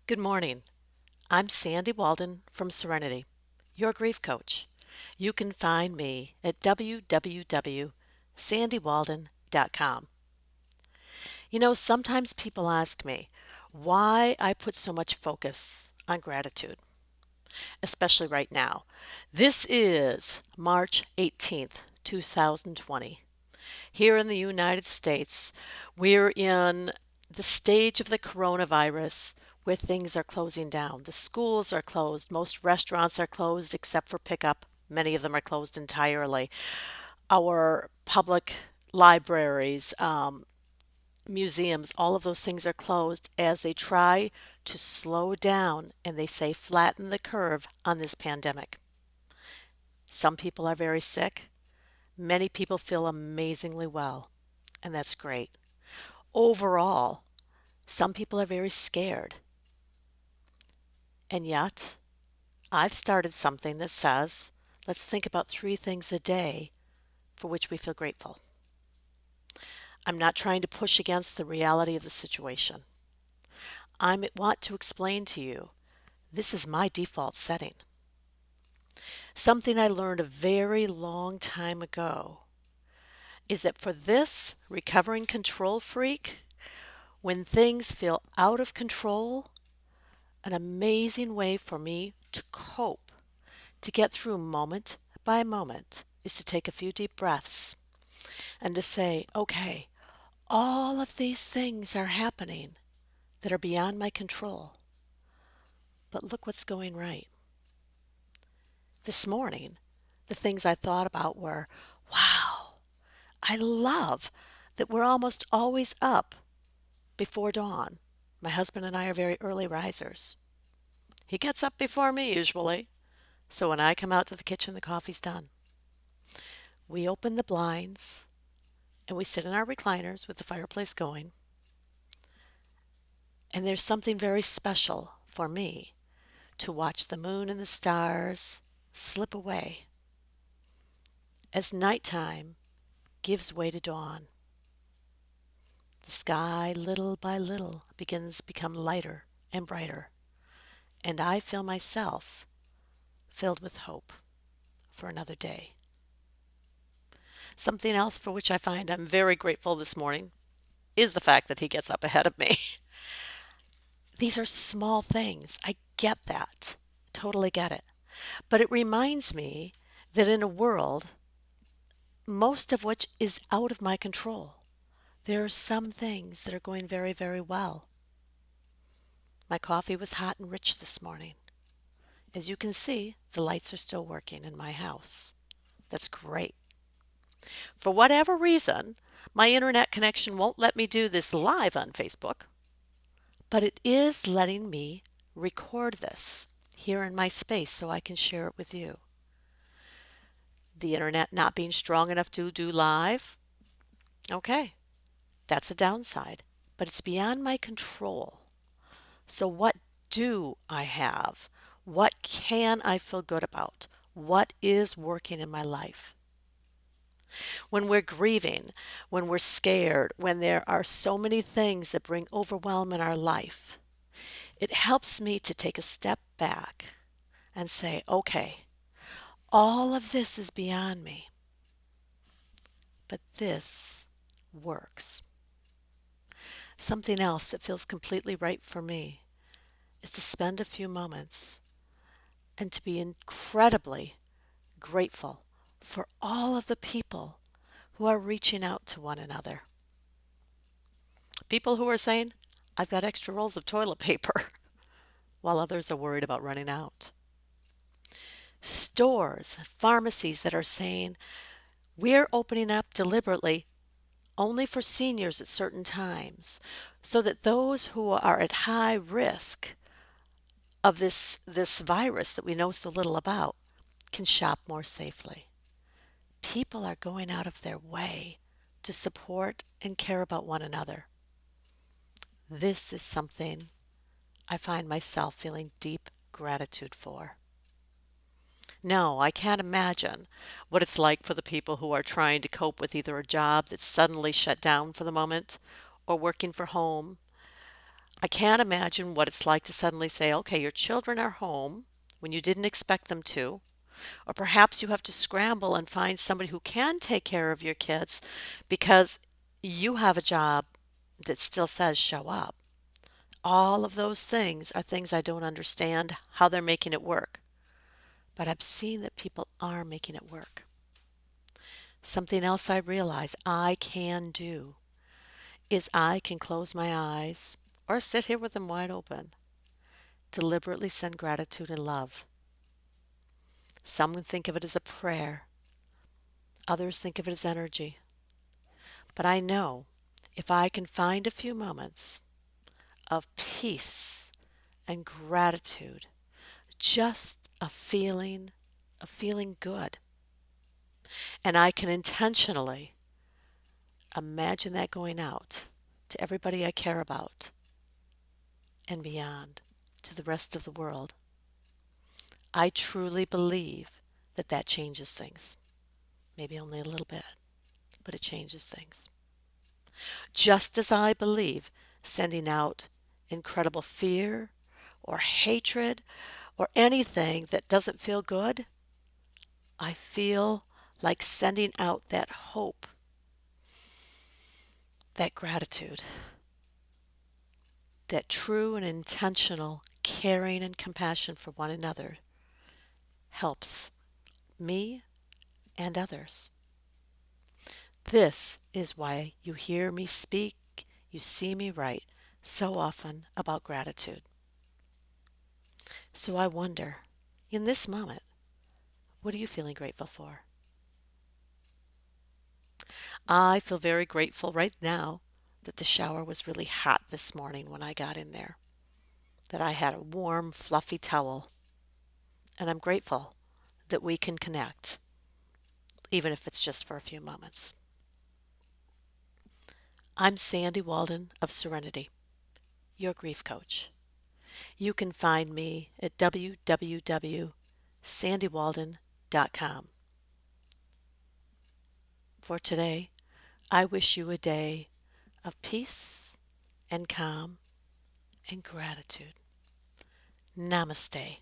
Good morning. I'm Sandy Walden from Serenity, your grief coach. You can find me at www.sandywalden.com. Sometimes people ask me why I put so much focus on gratitude, especially right now. This is March 18th, 2020. Here in the United States, we're in the stage of the coronavirus where things are closing down. The schools are closed. Most restaurants are closed except for pickup. Many of them are closed entirely. Our public libraries, museums, all of those things are closed as they try to slow down and they say flatten the curve on this pandemic. Some people are very sick. Many people feel amazingly well, and that's great. Overall, some people are very scared. And yet, I've started something that says, let's think about three things a day for which we feel grateful. I'm not trying to push against the reality of the situation. I want to explain to you this is my default setting. Something I learned a very long time ago is that for this recovering control freak, when things feel out of control, an amazing way for me to cope, to get through moment by moment, is to take a few deep breaths and to say, okay, all of these things are happening that are beyond my control, but look what's going right. This morning, the things I thought about were, wow, I love that we're almost always up before dawn. My husband and I are very early risers. He gets up before me usually, so when I come out to the kitchen, the coffee's done. We open the blinds and we sit in our recliners with the fireplace going. And there's something very special for me to watch the moon and the stars slip away as nighttime gives way to dawn. The sky, little by little, begins to become lighter and brighter, and I feel myself filled with hope for another day. Something else for which I find I'm very grateful this morning is the fact that he gets up ahead of me. These are small things. I get that. Totally get it. But it reminds me that in a world, most of which is out of my control, there are some things that are going very, very well. My coffee was hot and rich this morning. As you can see, the lights are still working in my house. That's great. For whatever reason, my internet connection won't let me do this live on Facebook, but it is letting me record this here in my space so I can share it with you. The internet not being strong enough to do live, okay, that's a downside, but it's beyond my control. So, what do I have? What can I feel good about? What is working in my life? When we're grieving, when we're scared, when there are so many things that bring overwhelm in our life, it helps me to take a step back and say, okay, all of this is beyond me, but this works. Something else that feels completely right for me is to spend a few moments and to be incredibly grateful for all of the people who are reaching out to one another. People who are saying, I've got extra rolls of toilet paper, while others are worried about running out. Stores, pharmacies that are saying, we're opening up deliberately only for seniors at certain times so that those who are at high risk of this virus that we know so little about can shop more safely. People are going out of their way to support and care about one another. This is something I find myself feeling deep gratitude for. No, I can't imagine what it's like for the people who are trying to cope with either a job that's suddenly shut down for the moment or working from home. I can't imagine what it's like to suddenly say, okay, your children are home when you didn't expect them to, or perhaps you have to scramble and find somebody who can take care of your kids because you have a job that still says show up. All of those things are things I don't understand how they're making it work. But I've seen that people are making it work. Something else I realize I can do is I can close my eyes or sit here with them wide open, deliberately send gratitude and love. Some think of it as a prayer, others think of it as energy. But I know if I can find a few moments of peace and gratitude, just of feeling good, and I can intentionally imagine that going out to everybody I care about and beyond, to the rest of the world. I truly believe that that changes things. Maybe only a little bit, but it changes things. Just as I believe sending out incredible fear or hatred or anything that doesn't feel good, I feel like sending out that hope, that gratitude, that true and intentional caring and compassion for one another helps me and others. This is why you hear me speak, you see me write so often about gratitude. So I wonder, in this moment, what are you feeling grateful for? I feel very grateful right now that the shower was really hot this morning when I got in there, that I had a warm, fluffy towel, and I'm grateful that we can connect, even if it's just for a few moments. I'm Sandy Walden of Serenity, your grief coach. You can find me at www.sandywalden.com. For today, I wish you a day of peace and calm and gratitude. Namaste.